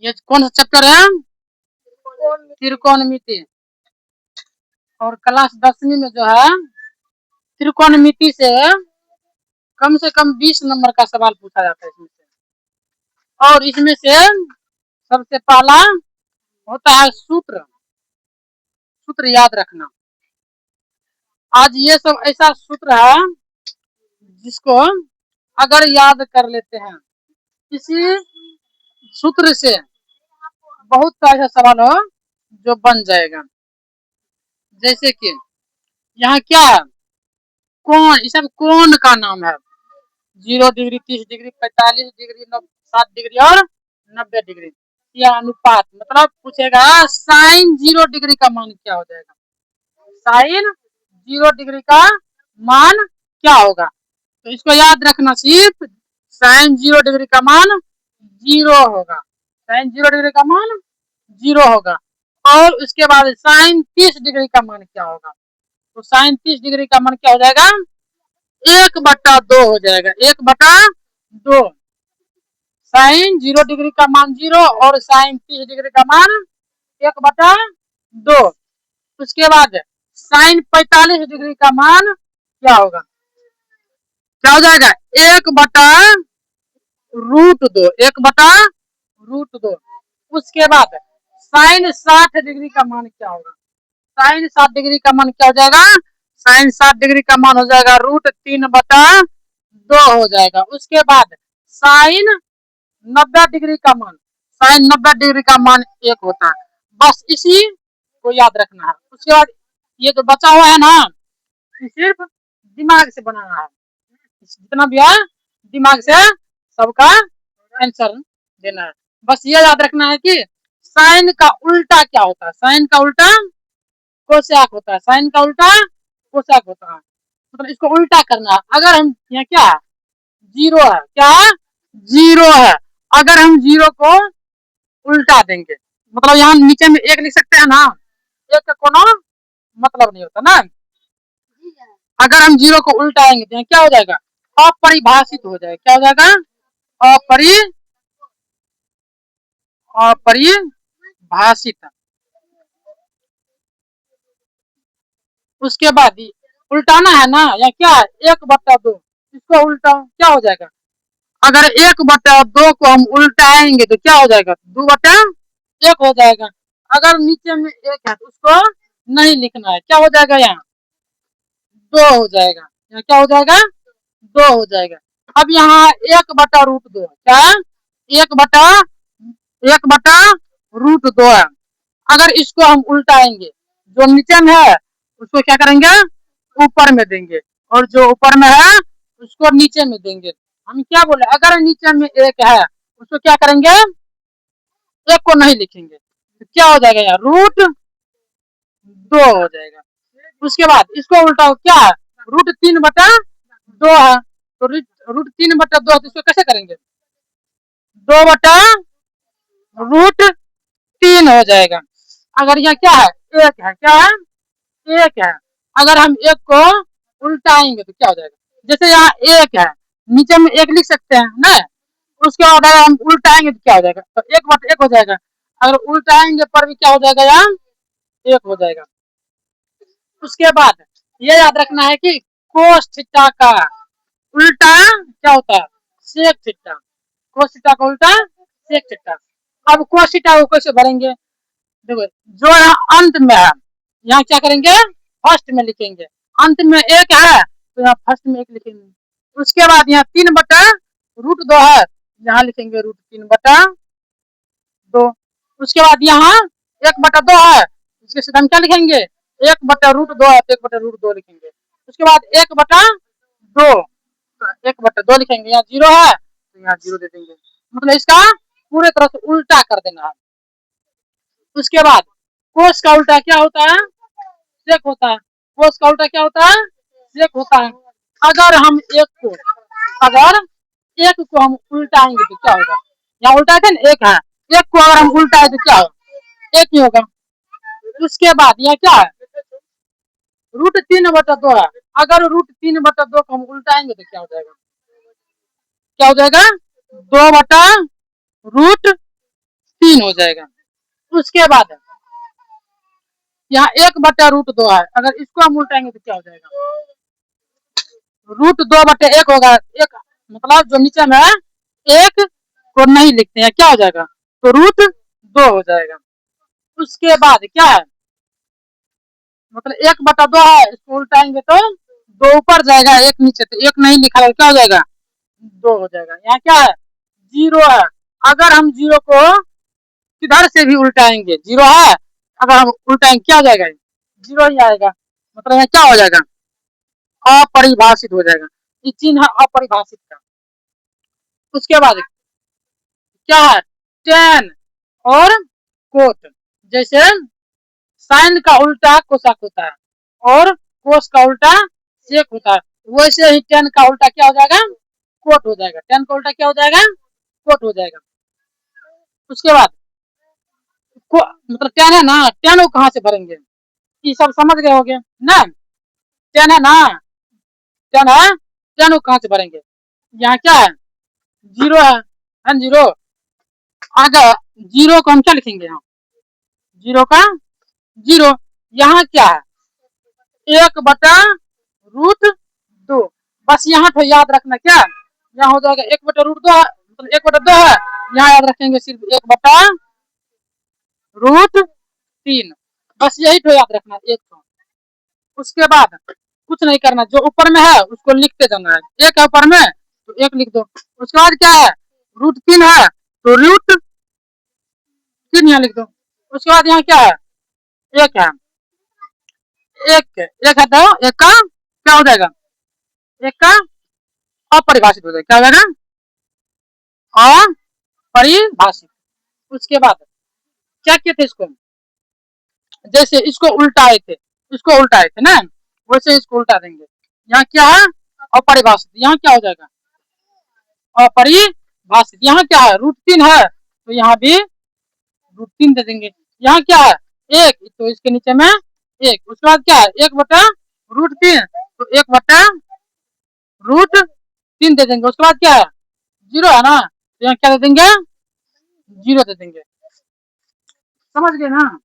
ये कौन सा चैप्टर है? त्रिकोणमिति। और क्लास 10वीं में जो है त्रिकोणमिति से कम से कम 20 नंबर का सवाल पूछा जाता है इसमें से। और इसमें से सबसे पहला होता है सूत्र। सूत्र याद रखना। आज ये सब ऐसा सूत्र है जिसको अगर याद कर लेते हैं, इसी सूत्र से बहुत सा ऐसा सवाल हो जो बन जाएगा। जैसे कि यहाँ क्या है, कोण। ये सब कोण का नाम है। 0 डिग्री, 30 डिग्री, 45 डिग्री, 60 डिग्री और 90 डिग्री। यह अनुपात मतलब पूछेगा साइन 0 डिग्री का मान क्या हो जाएगा। साइन 0 डिग्री का मान क्या होगा, तो इसको याद रखना। सिर्फ साइन 0 डिग्री का मान 0 होगा। साइन 0 डिग्री का मान 0 होगा। और उसके बाद साइन 30 डिग्री का मान क्या होगा, तो साइन 30 डिग्री का मान क्या हो जाएगा, 1/2 हो जाएगा। 1/2। साइन 0 डिग्री का मान 0 और साइन 30 डिग्री का मान 1/2। उसके बाद साइन 45 डिग्री का मान क्या होगा, क्या हो जाएगा, 1/√2। 1/√2। उसके बाद साइन 60 डिग्री का मान क्या होगा, साइन 60 डिग्री का मान क्या हो जाएगा, साइन 60 डिग्री का मान हो जाएगा √3/2 हो जाएगा। उसके बाद साइन 90 डिग्री का मान, साइन 90 डिग्री का मान 1 होता है। बस इसी को याद रखना है। उसके बाद ये जो बचा हुआ है ना, सिर्फ दिमाग से बनाना है। जितना भी है दिमाग से सबका आंसर देना है। बस ये याद रखना है कि साइन का उल्टा क्या होता है। साइन का उल्टा कोसेक होता है। साइन का उल्टा कोसेक होता है, मतलब इसको उल्टा करना है। अगर हम यहाँ क्या है, 0 है, क्या है, 0 है। अगर हम 0 को उल्टा देंगे, मतलब यहाँ नीचे में 1 लिख सकते हैं ना, 1 का कोनो मतलब नहीं होता ना। अगर हम 0 को उल्टाएंगे तो क्या हो जाएगा, अपरिभाषित हो जाएगा। क्या हो जाएगा, अपरिभाषित। उसके बाद उल्टाना है ना, या क्या है, 1/2। इसको उल्टा क्या हो जाएगा, अगर 1/2 को हम उल्टाएंगे तो क्या हो जाएगा, 2/1 हो जाएगा। अगर नीचे में 1 है तो उसको नहीं लिखना है। क्या हो जाएगा, यहाँ 2 हो जाएगा। यहाँ क्या हो जाएगा, 2 हो जाएगा। अब यहाँ 1/√2 क्या है, 1/√2 है। अगर इसको हम उल्टाएंगे, जो नीचे में है उसको क्या करेंगे, ऊपर में देंगे, और जो ऊपर में है उसको नीचे में देंगे। हम क्या बोले, अगर नीचे में 1 है उसको क्या करेंगे, 1 को नहीं लिखेंगे, तो क्या हो जाएगा, यहाँ √2 हो जाएगा। उसके बाद इसको उल्टा क्या है, √3/2 है, तो √3/2 है, तो इसको कैसे करेंगे, 2/√3 हो जाएगा। अगर यहाँ क्या है, 1 है, क्या है, 1 है। अगर हम 1 को उल्टाएंगे तो क्या हो जाएगा, जैसे यहाँ 1 है, नीचे में 1 लिख सकते हैं ना। उसके बाद अगर हम उल्टाएंगे तो क्या हो जाएगा, तो 1/1 हो जाएगा। अगर उल्टाएंगे पर भी क्या हो जाएगा, यहाँ 1 हो जाएगा। उसके बाद ये याद रखना है कि कोस थीटा का उल्टा क्या होता है, सेक थीटा। कोस थीटा का उल्टा सेक थीटा। अब कोस थीटा को कैसे भरेंगे, देखो जो यहाँ अंत में है, यहाँ क्या करेंगे, फर्स्ट में लिखेंगे। अंत में 1 है तो यहाँ फर्स्ट में 1 लिखेंगे। उसके बाद यहाँ 3/√2 है, यहाँ लिखेंगे √3/2। उसके बाद यहाँ 1/2 है, इसके साथ हम क्या लिखेंगे, 1/√2 है तो 1/√2 लिखेंगे। उसके बाद 1/2, 1/2 लिखेंगे। यहाँ 0 है तो यहाँ 0 दे देंगे। मतलब इसका पूरे तरह से उल्टा कर देना है। उसके बाद कोस का उल्टा क्या होता है, सेक होता है। कोस का उल्टा क्या होता है, सेक होता है। अगर हम 1 को हम उल्टाएंगे तो क्या होगा, यहाँ उल्टा थे ना, 1 है, 1 को अगर हम उल्टाए तो क्या होगा, 1 ही होगा। उसके बाद यह क्या है, √3/2 है। अगर √3/2 को हम उल्टाएंगे तो क्या हो जाएगा, क्या हो जाएगा, 2/√3 3 हो जाएगा। उसके बाद यहाँ 1/√2 है, अगर इसको हम उल्टाएंगे तो क्या हो जाएगा? √2/1 होगा। एक मतलब जो नीचे में है, एक को नहीं लिखते हैं, क्या हो जाएगा? तो √2 हो जाएगा। उसके बाद क्या है, मतलब 1/2 है, इसको उल्टाएंगे तो 2 ऊपर जाएगा, एक नीचे, तो एक नहीं लिखा है, क्या हो जाएगा? 2 हो जाएगा। यहाँ क्या है? 0 है। अगर हम 0 को किधर से भी उल्टाएंगे, 0 है, अगर हम उल्टाएंगे क्या हो जाएगा? 0 ही आएगा। मतलब यहाँ क्या हो जाएगा? अपरिभाषित हो जाएगा। ये चिन्ह है अपरिभाषित का। उसके बाद क्या है? टेन और कोट। जैसे साइन का उल्टा कोसाक होता है और कोस का उल्टा सेक होता है, वैसे ही टेन का उल्टा क्या हो जाएगा? कोट हो जाएगा। टेन का उल्टा क्या हो जाएगा? कोट हो जाएगा। उसके बाद मतलब टेन है ना, टेन को कहाँ से भरेंगे? ये सब समझ गए होंगे ना? टेन है ना, टेन है, टेन को कहाँ से भरेंगे? यहाँ क्या है? 0 है, 0। आगे 0 को हम क्या लिखेंगे? यहाँ 0 का 0। यहाँ क्या है? 1/√2। बस यहाँ तो याद रखना, क्या यहाँ हो जाएगा? 1/√2 है, मतलब 1/2 है, यहाँ याद रखेंगे सिर्फ 1/√3। बस यही तो याद रखना, एक तो। उसके बाद कुछ नहीं करना, जो ऊपर में है उसको लिखते जाना है। एक है ऊपर में तो एक लिख दो। उसके बाद क्या है? √3 है तो √3 यहाँ लिख दो। उसके बाद यहाँ क्या है? एक है, एक है तो एक का क्या हो जाएगा? एक का अपरिभाषित हो जाएगा। क्या हो जाएगा? अपरिभाषित। उसके बाद क्या कहते इसको? जैसे इसको उल्टाए थे, इसको उल्टाए थे ना, वैसे इसको उल्टा देंगे। यहाँ क्या है? अपरिभाषित। यहाँ क्या हो जाएगा? अपरिभाषित। यहाँ क्या है? √3 है तो यहाँ भी √3 दे देंगे। यहाँ क्या है? एक, तो इसके नीचे में एक। उसके बाद क्या है? 1/√3 तो 1/√3 दे देंगे। उसके बाद क्या है? 0 है ना, तो यहाँ क्या दे देंगे? 0 दे देंगे। समझ गए ना?